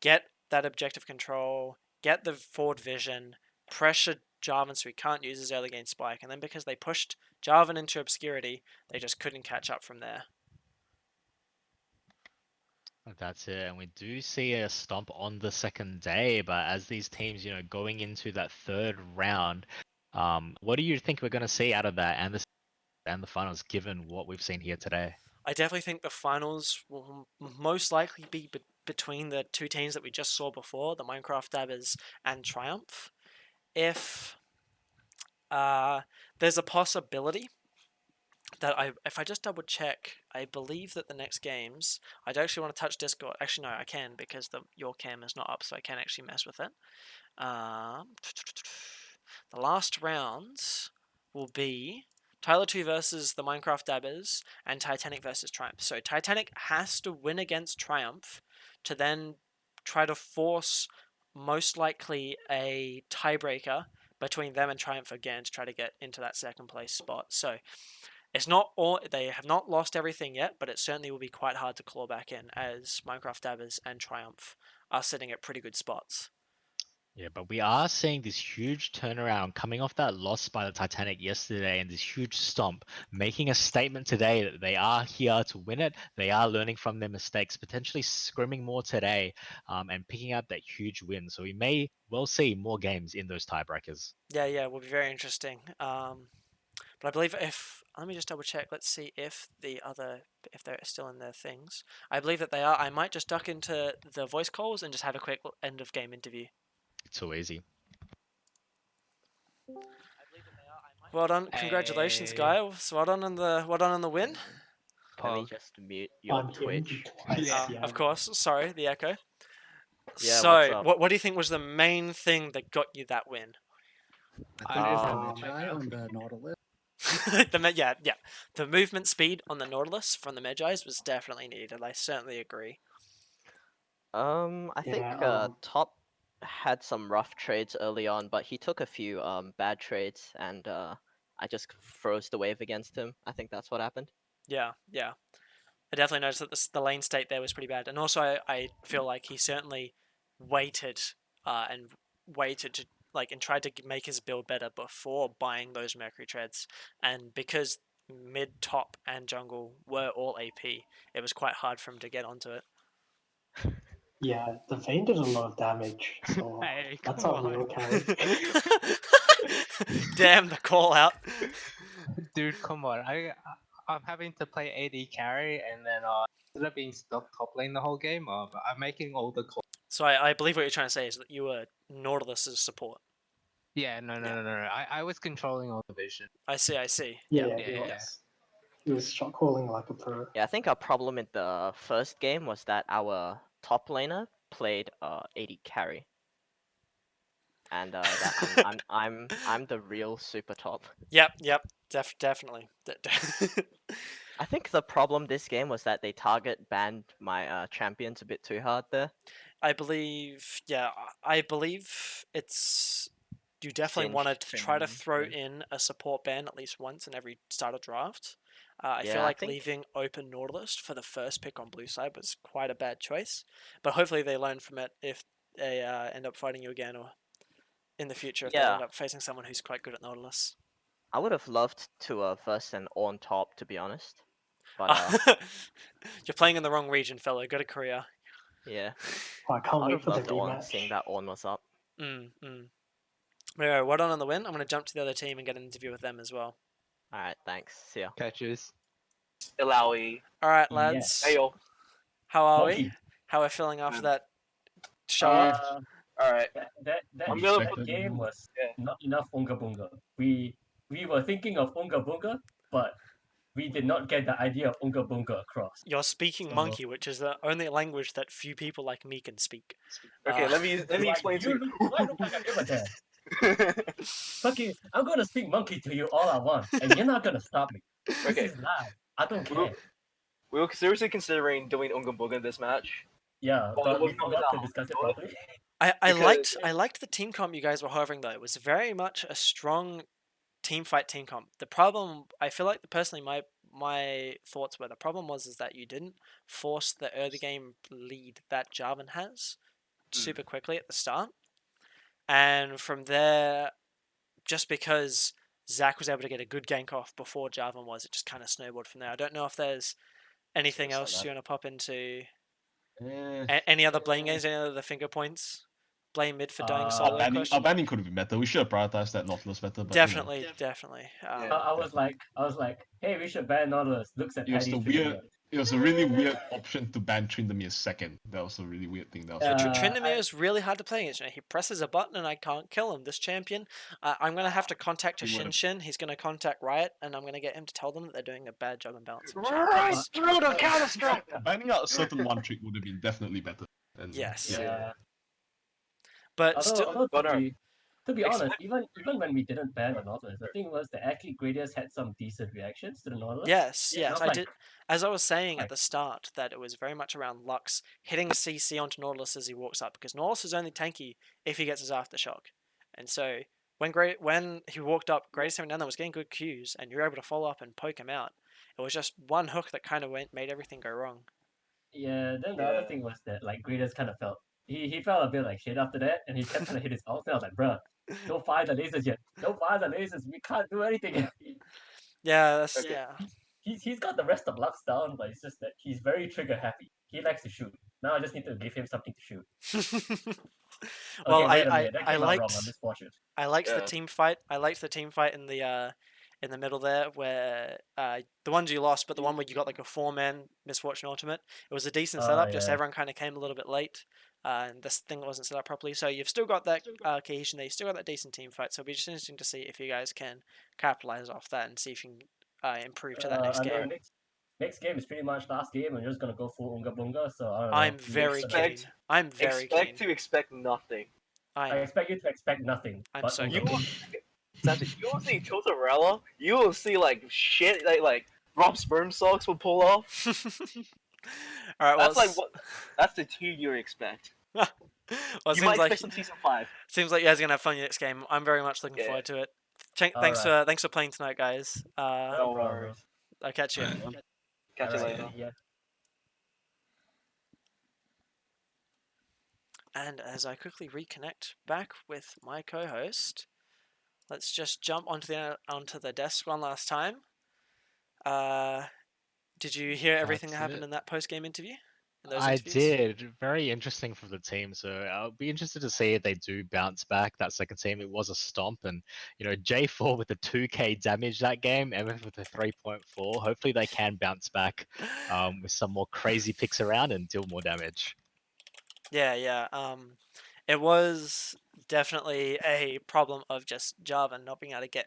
[SPEAKER 1] get that objective control, get the forward vision, pressure Jarvan so he can't use his early game spike, and then because they pushed Jarvan into obscurity, they just couldn't catch up from there.
[SPEAKER 2] That's it, and we do see a stomp on the second day, but as these teams, going into that third round, what do you think we're going to see out of that and the finals, given what we've seen here today?
[SPEAKER 1] I definitely think the finals will most likely be between the two teams that we just saw before, the Minecraft Dabbers and Triumph. If there's a possibility that if I just double check, I believe that the next games, I don't actually want to touch Discord. Actually, no, I can because your cam is not up, so I can actually mess with it. The last rounds will be Tyler2 versus the Minecraft Dabbers and Titanic versus Triumph. So Titanic has to win against Triumph to then try to force most likely a tiebreaker between them and Triumph again to try to get into that second place spot. So it's not all, they have not lost everything yet, but it certainly will be quite hard to claw back in as Minecraft Dabbers and Triumph are sitting at pretty good spots.
[SPEAKER 2] Yeah, but we are seeing this huge turnaround coming off that loss by the Titanic yesterday and this huge stomp, making a statement today that they are here to win it. They are learning from their mistakes, potentially scrimming more today, and picking up that huge win. So we may well see more games in those tiebreakers.
[SPEAKER 1] Yeah, will be very interesting. But I believe if let me just double check. Let's see if if they're still in their things. I believe that they are. I might just duck into the voice calls and just have a quick end of game interview.
[SPEAKER 2] Too easy.
[SPEAKER 1] Well done, congratulations, guys. Well done on the win.
[SPEAKER 3] Let me
[SPEAKER 4] Pog.
[SPEAKER 3] just mute your
[SPEAKER 5] On him
[SPEAKER 3] Twitch.
[SPEAKER 5] twice,
[SPEAKER 4] Yeah.
[SPEAKER 5] yeah.
[SPEAKER 1] Of course. Sorry, the echo.
[SPEAKER 3] Yeah,
[SPEAKER 1] So,
[SPEAKER 3] what's up?
[SPEAKER 1] what do you think was the main thing that got you that win?
[SPEAKER 6] I think it's the
[SPEAKER 3] Um,
[SPEAKER 6] Magi on the Nautilus.
[SPEAKER 1] Yeah. The movement speed on the Nautilus from the Magi's was definitely needed. I certainly agree.
[SPEAKER 3] I think
[SPEAKER 5] Yeah,
[SPEAKER 3] Top had some rough trades early on, but he took a few bad trades, and I just froze the wave against him. I think that's what happened.
[SPEAKER 1] Yeah. I definitely noticed that the lane state there was pretty bad, and also I feel like he certainly waited and waited to and tried to make his build better before buying those Mercury treads, and because mid, top, and jungle were all AP, it was quite hard for him to get onto it.
[SPEAKER 5] yeah, the Vayne did a lot of damage, so
[SPEAKER 4] Hey,
[SPEAKER 5] that's
[SPEAKER 4] come
[SPEAKER 5] how we
[SPEAKER 4] on.
[SPEAKER 5] will carry.
[SPEAKER 1] Damn the call out.
[SPEAKER 4] Dude, come on. I'm having to play AD carry, and then instead of being stuck top lane the whole game, I'm making all the calls.
[SPEAKER 1] So I believe what you're trying to say is that you were Nautilus's support.
[SPEAKER 4] Yeah, no. I was controlling all the vision.
[SPEAKER 1] I see.
[SPEAKER 5] Yeah,
[SPEAKER 4] Yeah,
[SPEAKER 5] he
[SPEAKER 4] yeah.
[SPEAKER 5] was. He was shot calling like a pro.
[SPEAKER 3] Yeah, I think our problem in the first game was that our top laner played AD carry, and that I'm the real super top.
[SPEAKER 1] Yep. Definitely.
[SPEAKER 3] I think the problem this game was that they target banned my champions a bit too hard there.
[SPEAKER 1] I believe it's you definitely want
[SPEAKER 3] Singed
[SPEAKER 1] to try to
[SPEAKER 3] Finn,
[SPEAKER 1] throw
[SPEAKER 3] yeah.
[SPEAKER 1] in a support ban at least once in every starter draft. I
[SPEAKER 3] Yeah,
[SPEAKER 1] feel
[SPEAKER 3] I
[SPEAKER 1] like
[SPEAKER 3] think-
[SPEAKER 1] leaving open Nautilus for the first pick on blue side was quite a bad choice, but hopefully they learn from it if they end up fighting you again or in the future if they
[SPEAKER 3] Yeah.
[SPEAKER 1] end up facing someone who's quite good at Nautilus.
[SPEAKER 3] I would have loved to verse an on top, to be honest. But
[SPEAKER 1] You're playing in the wrong region, fellow. Go to Korea.
[SPEAKER 3] yeah,
[SPEAKER 5] Oh, I can't
[SPEAKER 3] I'd
[SPEAKER 5] wait
[SPEAKER 3] have
[SPEAKER 5] for the
[SPEAKER 3] loved on seeing
[SPEAKER 5] rematch.
[SPEAKER 3] that on was up.
[SPEAKER 1] Anyway, well done on the win. I'm going to jump to the other team and get an interview with them as well.
[SPEAKER 3] Alright, thanks. See ya.
[SPEAKER 4] Catches.
[SPEAKER 7] Ilawi.
[SPEAKER 1] All right,
[SPEAKER 7] Yeah.
[SPEAKER 1] lads.
[SPEAKER 7] Hey yo.
[SPEAKER 1] How are we?
[SPEAKER 7] Monkey.
[SPEAKER 1] How are we feeling after that show up?
[SPEAKER 7] Alright.
[SPEAKER 8] That
[SPEAKER 7] I'm gonna
[SPEAKER 8] that
[SPEAKER 7] put-
[SPEAKER 8] game was
[SPEAKER 7] Yeah.
[SPEAKER 8] not enough Unga Bunga. We were thinking of Unga Bunga, but we did not get the idea of Unga Bunga across.
[SPEAKER 1] You're speaking
[SPEAKER 8] So-
[SPEAKER 1] monkey, which is the only language that few people like me can speak.
[SPEAKER 7] Okay, let me
[SPEAKER 8] Do I-
[SPEAKER 7] explain
[SPEAKER 8] do
[SPEAKER 7] to you.
[SPEAKER 8] Do I look like a Riverdale? Fucking, I'm gonna speak monkey to you all I want, and you're not gonna stop me. This
[SPEAKER 7] Okay.
[SPEAKER 8] is live. I don't
[SPEAKER 7] Well,
[SPEAKER 8] care.
[SPEAKER 7] We were seriously considering doing Unga Bunga in this match.
[SPEAKER 8] Yeah,
[SPEAKER 7] Well,
[SPEAKER 8] but we
[SPEAKER 7] we'll find
[SPEAKER 8] forgot to
[SPEAKER 7] out.
[SPEAKER 8] discuss it properly.
[SPEAKER 1] I
[SPEAKER 7] Because-
[SPEAKER 1] liked the team comp you guys were having though. It was very much a strong team fight team comp. The problem I feel like personally my thoughts were the problem was is that you didn't force the early game lead that Jarvan has super quickly at the start. And from there, just because Zach was able to get a good gank off before Jarvan was, it just kind of snowballed from there. I don't know if there's anything
[SPEAKER 7] Looks like
[SPEAKER 1] else
[SPEAKER 7] that.
[SPEAKER 1] you want to pop into.
[SPEAKER 9] Eh,
[SPEAKER 1] Any other blame games? Any other finger points? Blame mid for dying solo?
[SPEAKER 9] our
[SPEAKER 1] question?
[SPEAKER 9] banning could have been better. We should have prioritized that Nautilus better. But
[SPEAKER 1] Definitely.
[SPEAKER 8] I was like, hey, we should ban Nautilus. Looks at
[SPEAKER 9] It was
[SPEAKER 8] Paddy's
[SPEAKER 9] the weird-
[SPEAKER 8] video.
[SPEAKER 9] it was a really weird option to ban Tryndamere second. That was a really weird thing. That was
[SPEAKER 8] Yeah.
[SPEAKER 1] Tryndamere is really hard to play against. He presses a button and I can't kill him. This champion, I'm going to have to contact
[SPEAKER 9] He would've-
[SPEAKER 1] Shin. He's going to contact Riot, and I'm going to get him to tell them that they're doing a bad job in balancing.
[SPEAKER 7] Right, through the counter strike.
[SPEAKER 9] banning out a certain one trick would have been definitely better. And,
[SPEAKER 1] Yes.
[SPEAKER 9] yeah.
[SPEAKER 8] Yeah.
[SPEAKER 1] But still,
[SPEAKER 8] Although
[SPEAKER 7] Gunnar,
[SPEAKER 8] to be
[SPEAKER 7] explain-
[SPEAKER 8] honest, even when we didn't ban the Nautilus, the thing was that actually Gradius had some decent reactions to the Nautilus.
[SPEAKER 1] yes,
[SPEAKER 8] Yeah,
[SPEAKER 1] I
[SPEAKER 8] like-
[SPEAKER 1] did. As I was saying at
[SPEAKER 8] like-
[SPEAKER 1] the start, that it was very much around Lux hitting a CC onto Nautilus as he walks up, because Nautilus is only tanky if he gets his aftershock. And so when he walked up, Greatest Seven down there was getting good cues, and you were able to follow up and poke him out. It was just one hook that kind of made everything go wrong.
[SPEAKER 8] Yeah, then the
[SPEAKER 7] Yeah.
[SPEAKER 8] other thing was that like Gradius kind of felt he felt a bit like shit after that, and he kept trying to hit his ult. And I was like, bruh, don't fire the lasers yet. Don't fire the lasers. We can't do anything.
[SPEAKER 1] Yeah, that's
[SPEAKER 8] Okay.
[SPEAKER 1] yeah.
[SPEAKER 8] He's got the rest of Lux down, but it's just that he's very trigger happy. He likes to shoot. Now I just need to give him something to shoot.
[SPEAKER 1] Well,
[SPEAKER 8] Okay, wait a minute. That
[SPEAKER 1] I
[SPEAKER 8] came out wrong.
[SPEAKER 1] liked
[SPEAKER 8] I'm misfortunate.
[SPEAKER 1] I liked the
[SPEAKER 7] Yeah.
[SPEAKER 1] team fight. I liked the team fight in the middle there, where the ones you lost, but the one where you got like a 4-man misfortune ultimate. It was a decent setup. Just
[SPEAKER 8] Yeah.
[SPEAKER 1] everyone kind of came a little bit late, and this thing wasn't set up properly. So you've still got that cohesion there. You still got that decent team fight. So it'll be just interesting to see if you guys can capitalize off that and see if you can improve to that next
[SPEAKER 8] I
[SPEAKER 1] game.
[SPEAKER 8] mean, next game is pretty much last game, and you're just gonna go full Unga Bunga. So I don't know.
[SPEAKER 1] I'm very
[SPEAKER 7] expect-
[SPEAKER 1] keen. I'm very
[SPEAKER 7] Expect
[SPEAKER 1] keen.
[SPEAKER 7] to expect nothing.
[SPEAKER 8] I expect you to expect nothing.
[SPEAKER 1] I'm
[SPEAKER 8] but
[SPEAKER 1] so
[SPEAKER 8] Unga
[SPEAKER 1] keen.
[SPEAKER 8] Bunga.
[SPEAKER 7] Sanjay, you will see Totorella. You will see like shit like Rob Sperm Socks will pull off.
[SPEAKER 1] All right. Well,
[SPEAKER 7] That's like what. That's the tier you expect.
[SPEAKER 1] well, it
[SPEAKER 7] You
[SPEAKER 1] seems
[SPEAKER 7] might
[SPEAKER 1] like
[SPEAKER 7] expect some season 5.
[SPEAKER 1] seems like you guys are gonna have fun next game. I'm very much looking
[SPEAKER 7] Yeah.
[SPEAKER 1] forward to it.
[SPEAKER 8] Alright.
[SPEAKER 1] Thanks for playing tonight, guys.
[SPEAKER 7] No
[SPEAKER 8] problem.
[SPEAKER 7] worries.
[SPEAKER 1] I'll catch you.
[SPEAKER 7] Catch you
[SPEAKER 8] Alright,
[SPEAKER 7] later.
[SPEAKER 8] yeah.
[SPEAKER 1] And as I quickly reconnect back with my co-host, let's just jump onto the desk one last time. Did you hear everything that
[SPEAKER 2] That's
[SPEAKER 1] happened
[SPEAKER 2] it.
[SPEAKER 1] in that post-game interview? In those
[SPEAKER 2] I
[SPEAKER 1] interviews?
[SPEAKER 2] did. Very interesting for the team. So I'll be interested to see if they do bounce back. That second team, it was a stomp, and J4 with the 2k damage that game, MF with the 3.4. Hopefully they can bounce back with some more crazy picks around and deal more damage.
[SPEAKER 1] Yeah. It was definitely a problem of just Java not being able to get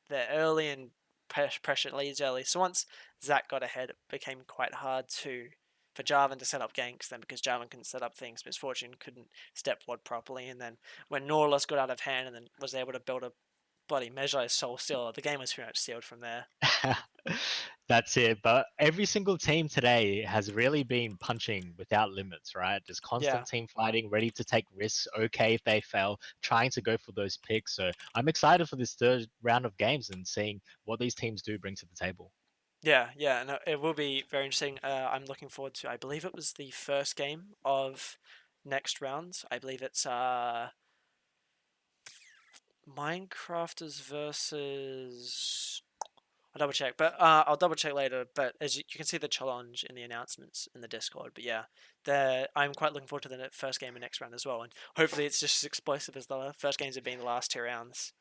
[SPEAKER 1] there early and pressure leads early. So once Zach got ahead, it became quite hard for Jarvan to set up ganks then, because Jarvan couldn't set up things. Misfortune couldn't step forward properly, and then when Nautilus got out of hand and then was able to build a bloody Mejai Soul Stealer, the game was pretty much sealed from there.
[SPEAKER 2] That's it. But every single team today has really been punching without limits, right? Just constant team fighting, ready to take risks, okay if they fail, trying to go for those picks. So I'm excited for this third round of games and seeing what these teams do bring to the table.
[SPEAKER 1] Yeah, no, it will be very interesting. I'm looking forward to, I believe it was the first game of next round. I believe it's Minecrafters versus... I'll double check, but I'll double check later. But as you can see the challenge in the announcements in the Discord. But yeah, I'm quite looking forward to the first game of next round as well. And hopefully it's just as explosive as the first games have been the last 2 rounds.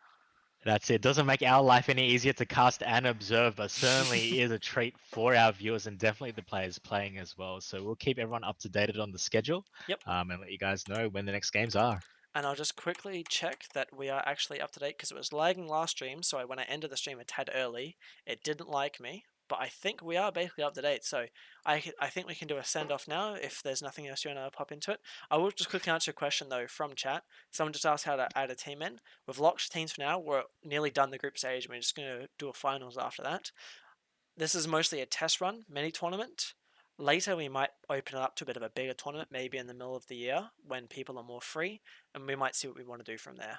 [SPEAKER 2] That's it. Doesn't make our life any easier to cast and observe, but certainly is a treat for our viewers and definitely the players playing as well. So we'll keep everyone up to date on the schedule.
[SPEAKER 1] Yep.
[SPEAKER 2] And let you guys know when the next games are.
[SPEAKER 1] And I'll just quickly check that we are actually up to date, because it was lagging last stream. So when I ended the stream a tad early, it didn't like me. But I think we are basically up to date. So I think we can do a send off now if there's nothing else you want to pop into it. I will just quickly answer a question though from chat. Someone just asked how to add a team in. We've locked teams for now. We're nearly done the group stage. We're just going to do a finals after that. This is mostly a test run, mini tournament. Later, we might open it up to a bit of a bigger tournament, maybe in the middle of the year when people are more free, and we might see what we want to do from there.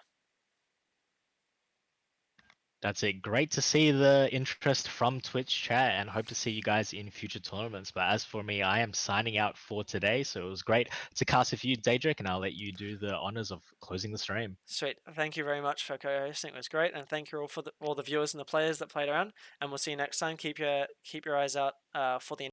[SPEAKER 2] That's it. Great to see the interest from Twitch chat and hope to see you guys in future tournaments. But as for me, I am signing out for today. So it was great to cast with you, Daedric, and I'll let you do the honors of closing the stream.
[SPEAKER 1] Sweet. Thank you very much for co-hosting. It was great, and thank you all for all the viewers and the players that played around. And we'll see you next time. Keep your eyes out for the